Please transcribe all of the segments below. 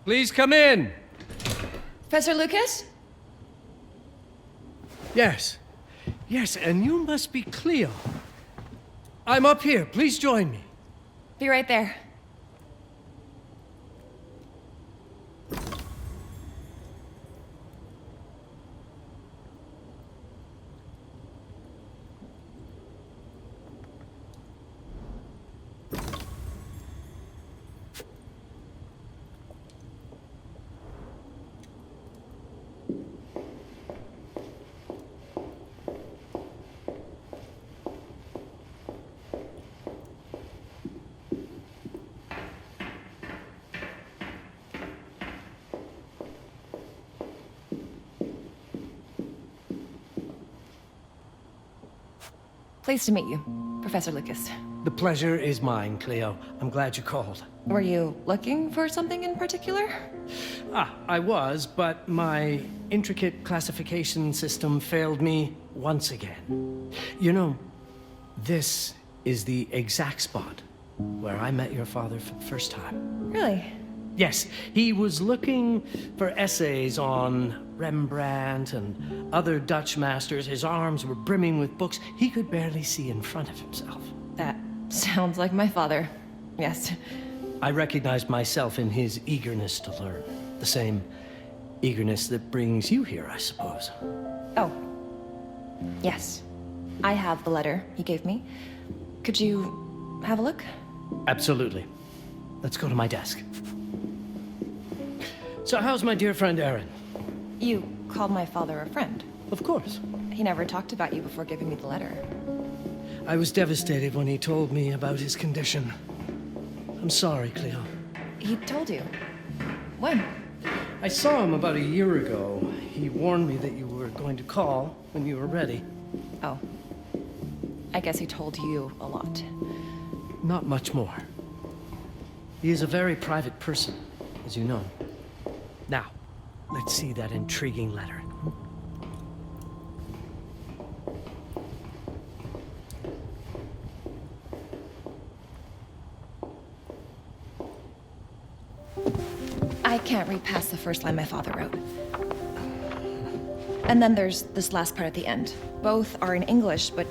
Please come in. Professor Lucas? Yes. Yes, and you must be Cleo. I'm up here. Please join me. Be right there. Pleased to meet you, Professor Lucas. The pleasure is mine, Cleo. I'm glad you called. Were you looking for something in particular? I was, but my intricate classification system failed me once again. You know, this is the exact spot where I met your father for the first time. Really? Yes, he was looking for essays on Rembrandt and other Dutch masters. His arms were brimming with books. He could barely see in front of himself. That sounds like my father. Yes. I recognized myself in his eagerness to learn. The same eagerness that brings you here, I suppose. Oh. Yes. I have the letter he gave me. Could you have a look? Absolutely. Let's go to my desk. So how's my dear friend Aaron? You called my father a friend. Of course. He never talked about you before giving me the letter. I was devastated when he told me about his condition. I'm sorry, Cleo. He told you? When? I saw him about a year ago. He warned me that you were going to call when you were ready. Oh. I guess he told you a lot. Not much more. He is a very private person, as you know. Now, let's see that intriguing letter. I can't read past the first line my father wrote. And then there's this last part at the end. Both are in English, but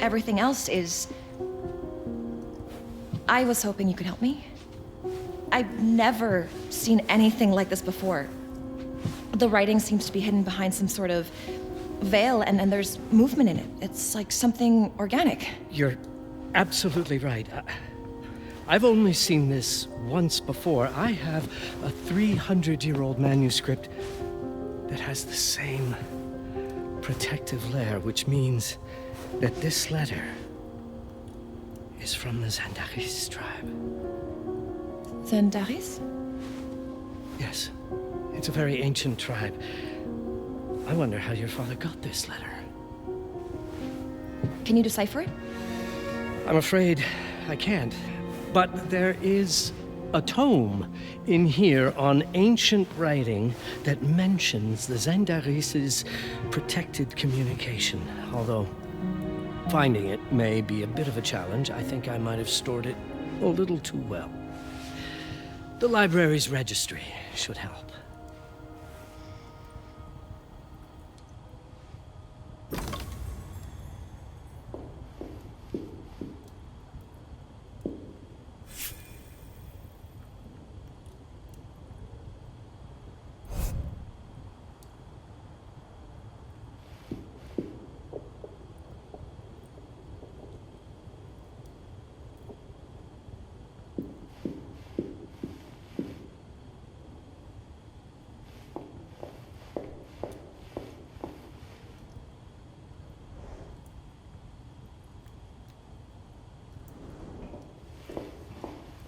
everything else is... I was hoping you could help me. I've never seen anything like this before. The writing seems to be hidden behind some sort of veil, and there's movement in it. It's like something organic. You're absolutely right. I've only seen this once before. I have a 300-year-old manuscript that has the same protective layer, which means that this letter is from the Zandaris tribe. Zandaris? Yes. It's a very ancient tribe. I wonder how your father got this letter. Can you decipher it? I'm afraid I can't. But there is a tome in here on ancient writing that mentions the Zandaris' protected communication. Although finding it may be a bit of a challenge, I think I might have stored it a little too well. The library's registry should help.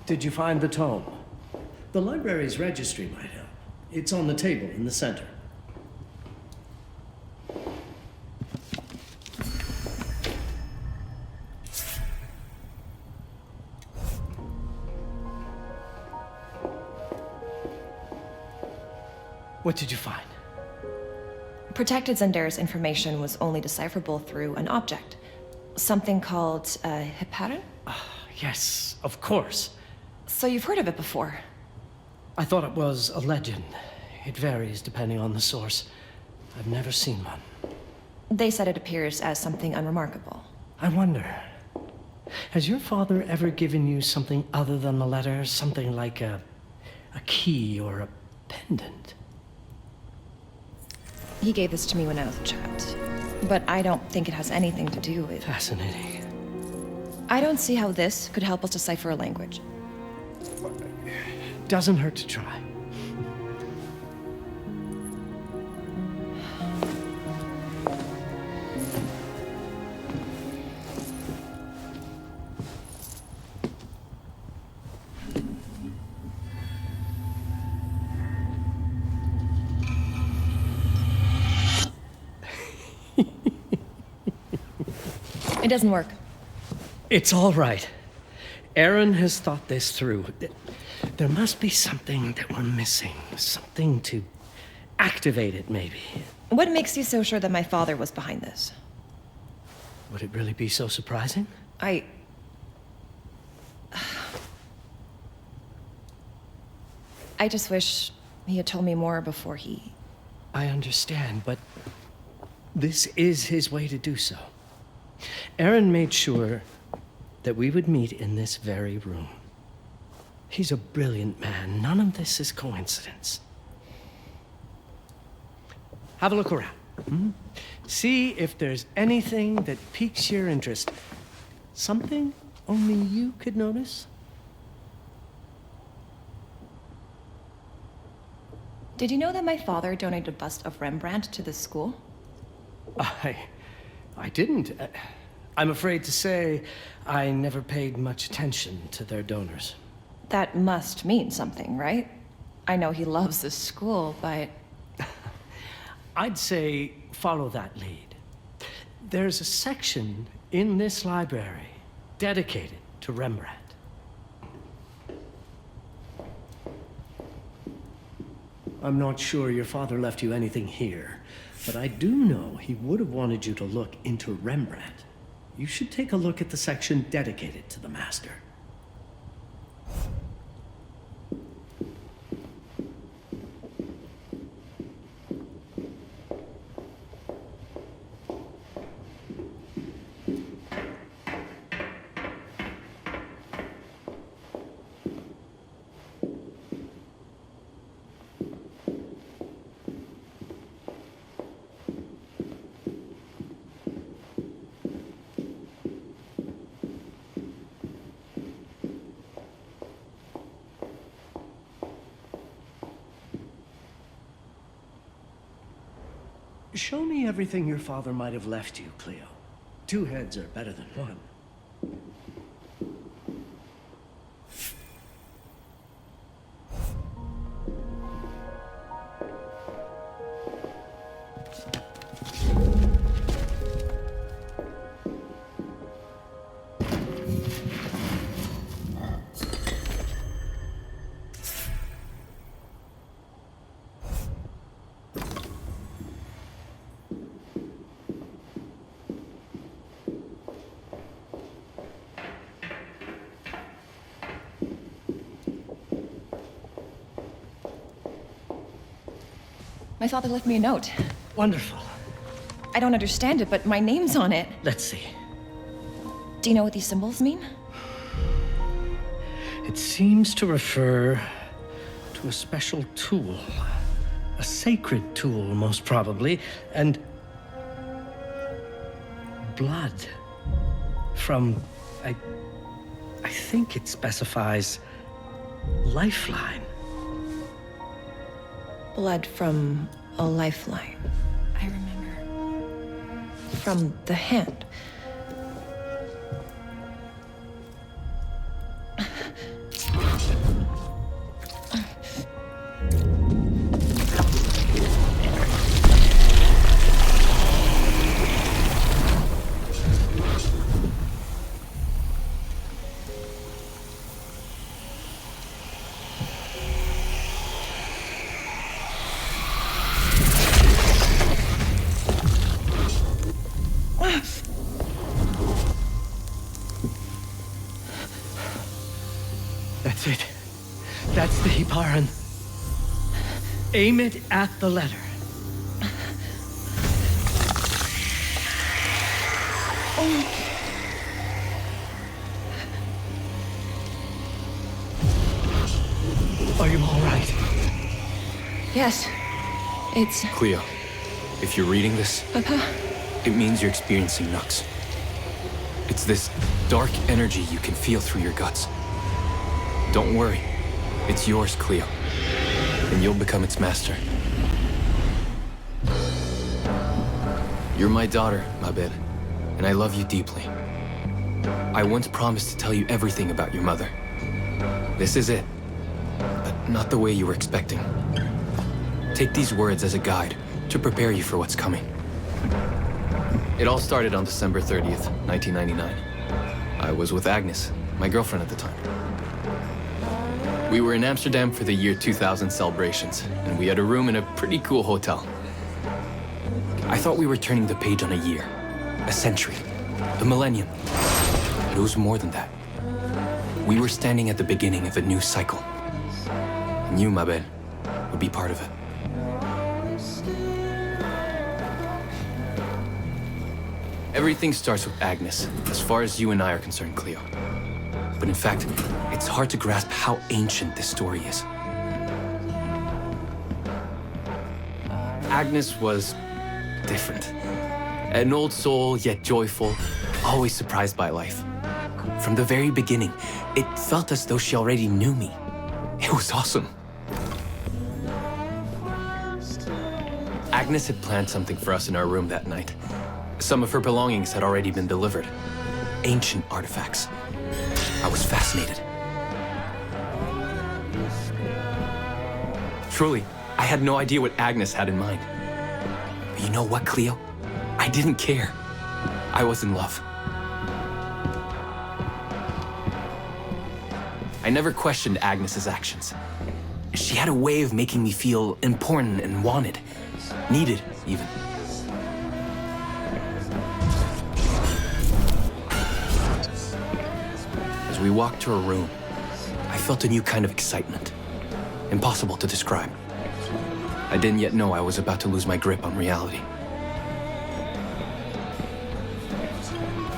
Did you find the tome? The library's registry might help. It's on the table in the center. What did you find? Protected Zandaris information was only decipherable through an object. Something called a heparin? Yes, of course. So you've heard of it before? I thought it was a legend. It varies depending on the source. I've never seen one. They said it appears as something unremarkable. I wonder, has your father ever given you something other than the letter? Something like a key or a pendant? He gave this to me when I was a child. But I don't think it has anything to do with... Fascinating. I don't see how this could help us decipher a language. Doesn't hurt to try. It doesn't work. It's all right. Aaron has thought this through. There must be something that we're missing. Something to activate it, maybe. What makes you so sure that my father was behind this? Would it really be so surprising? I just wish he had told me more before he... I understand, but this is his way to do so. Aaron made sure that we would meet in this very room. He's a brilliant man. None of this is coincidence. Have a look around. See if there's anything that piques your interest. Something only you could notice. Did you know that my father donated a bust of Rembrandt to this school? I didn't. I'm afraid to say I never paid much attention to their donors. That must mean something, right? I know he loves this school, but... I'd say follow that lead. There's a section in this library dedicated to Rembrandt. I'm not sure your father left you anything here, but I do know he would have wanted you to look into Rembrandt. You should take a look at the section dedicated to the master. Show me everything your father might have left you, Cleo. 2 heads are better than 1. My father left me a note. Wonderful. I don't understand it, but my name's on it. Let's see. Do you know what these symbols mean? It seems to refer to a special tool. A sacred tool, most probably, and blood from, I think it specifies lifeline. Blood from a lifeline. I remember. From the hand. That's it. That's the Hiparan. Aim it at the letter. Are you all right? Yes. It's... Cleo, if you're reading this, Papa? it means you're experiencing Nux. It's this dark energy you can feel through your guts. Don't worry. It's yours, Cleo. And you'll become its master. You're my daughter, Mabel, and I love you deeply. I once promised to tell you everything about your mother. This is it, but not the way you were expecting. Take these words as a guide to prepare you for what's coming. It all started on December 30th, 1999. I was with Agnes, my girlfriend at the time. We were in Amsterdam for the year 2000 celebrations, and we had a room in a pretty cool hotel. I thought we were turning the page on a year, a century, the millennium. But it was more than that. We were standing at the beginning of a new cycle. And you, Mabel, would be part of it. Everything starts with Agnes, as far as you and I are concerned, Cleo. But in fact, it's hard to grasp how ancient this story is. Agnes was different. An old soul, yet joyful, always surprised by life. From the very beginning, it felt as though she already knew me. It was awesome. Agnes had planned something for us in our room that night. Some of her belongings had already been delivered. Ancient artifacts. I was fascinated. Truly, I had no idea what Agnes had in mind. But you know what, Cleo? I didn't care. I was in love. I never questioned Agnes's actions. She had a way of making me feel important and wanted. Needed, even. As we walked to her room, I felt a new kind of excitement. Impossible to describe. I didn't yet know I was about to lose my grip on reality.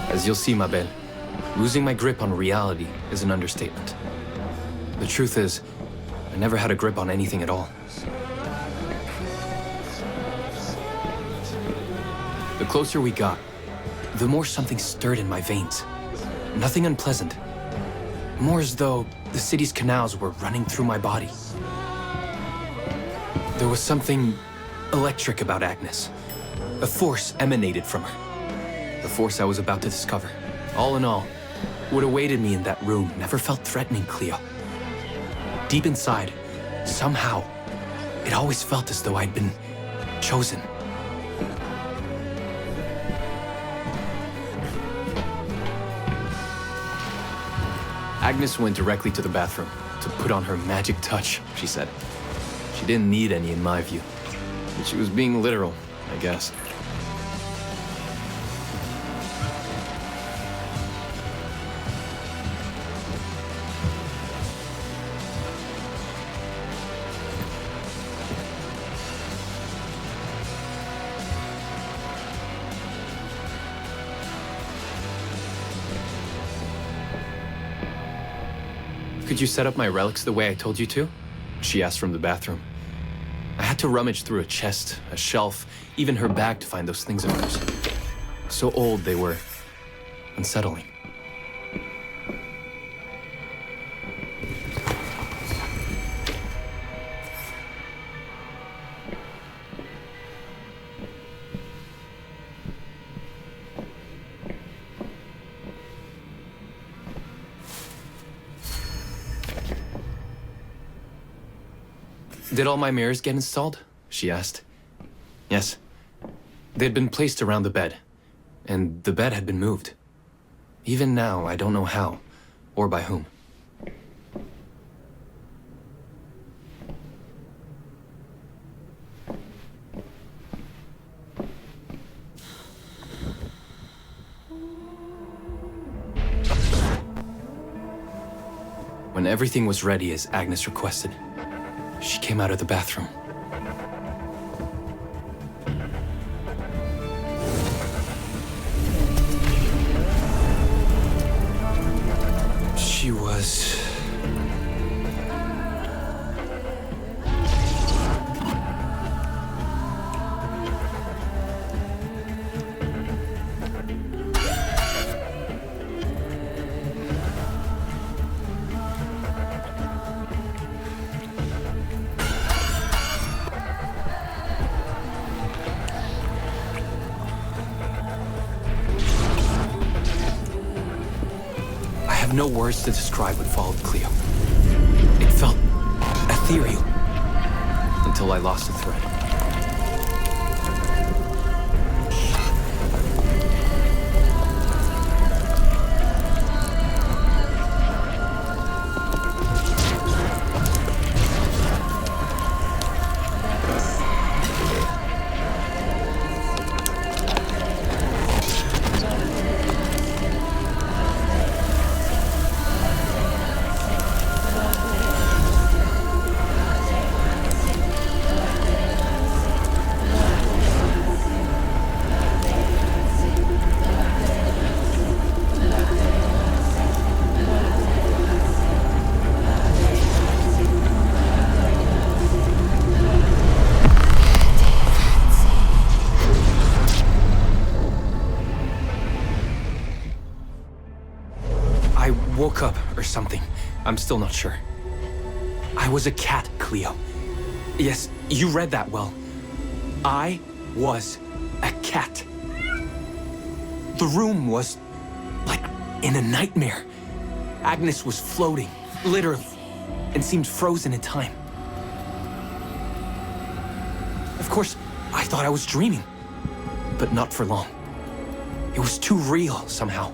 As you'll see, Mabel, losing my grip on reality is an understatement. The truth is, I never had a grip on anything at all. The closer we got, the more something stirred in my veins. Nothing unpleasant. More as though the city's canals were running through my body. There was something electric about Agnes. A force emanated from her. The force I was about to discover. All in all, what awaited me in that room never felt threatening, Cleo. Deep inside, somehow, it always felt as though I'd been chosen. Agnes went directly to the bathroom to put on her magic touch, she said. She didn't need any, in my view. But she was being literal, I guess. Could you set up my relics the way I told you to? She asked from the bathroom. I had to rummage through a chest, a shelf, even her bag to find those things of hers. So old they were. Unsettling. Did all my mirrors get installed? She asked. Yes. They'd been placed around the bed, and the bed had been moved. Even now, I don't know how, or by whom. When everything was ready as Agnes requested, she came out of the bathroom, was... no words to describe what followed, Cleo. It felt ethereal until I lost the thread. Woke up or something. I'm still not sure. I was a cat, Cleo. Yes, you read that well. I was a cat. The room was like in a nightmare. Agnes was floating, literally, and seemed frozen in time. Of course, I thought I was dreaming, but not for long. It was too real somehow.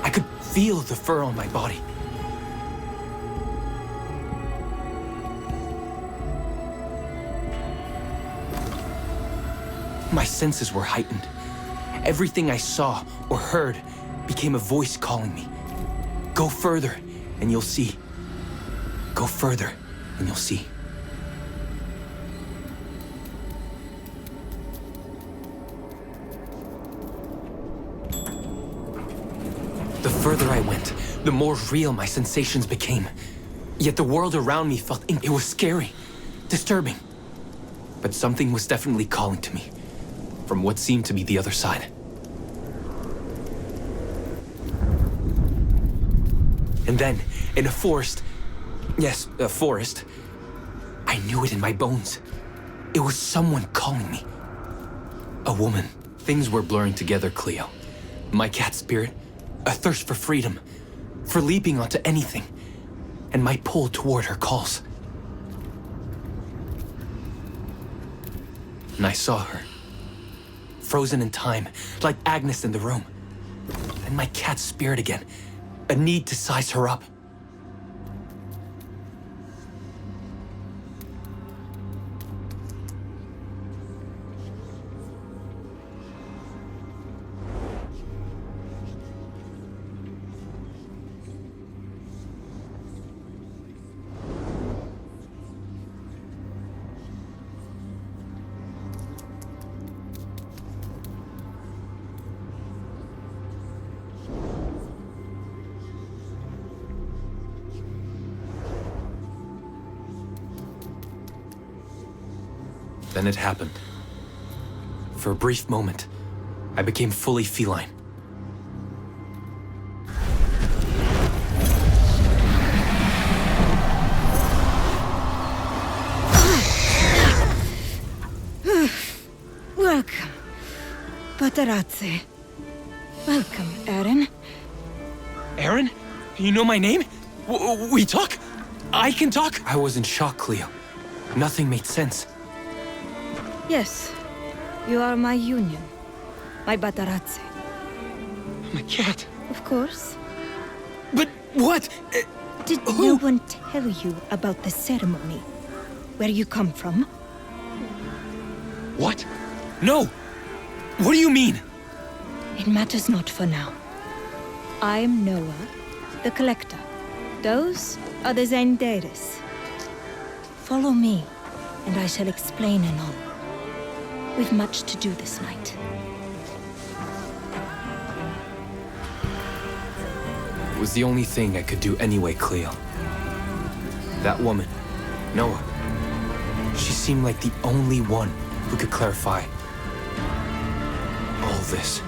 I could feel the fur on my body. My senses were heightened. Everything I saw or heard became a voice calling me. Go further, and you'll see. Go further, and you'll see. The further I went, the more real my sensations became. Yet the world around me felt it was scary, disturbing. But something was definitely calling to me, from what seemed to be the other side. And then, in a forest, yes, a forest, I knew it in my bones. It was someone calling me. A woman. Things were blurring together, Cleo. My cat spirit, a thirst for freedom, for leaping onto anything, and my pull toward her calls. And I saw her, frozen in time, like Agnes in the room. And my cat spirit again, a need to size her up. Then it happened. For a brief moment, I became fully feline. Welcome, Patarazzi. Welcome, Aaron. Aaron? You know my name? We talk? I can talk? I was in shock, Cleo. Nothing made sense. Yes, you are my union, my Patarazzi. My cat. Of course. But what? Did no one tell you about the ceremony? Where you come from? What? No! What do you mean? It matters not for now. I am Noah, the Collector. Those are the Zendaris. Follow me, and I shall explain in all. We've much to do this night. It was the only thing I could do anyway, Cleo. That woman, Noah, she seemed like the only one who could clarify all this.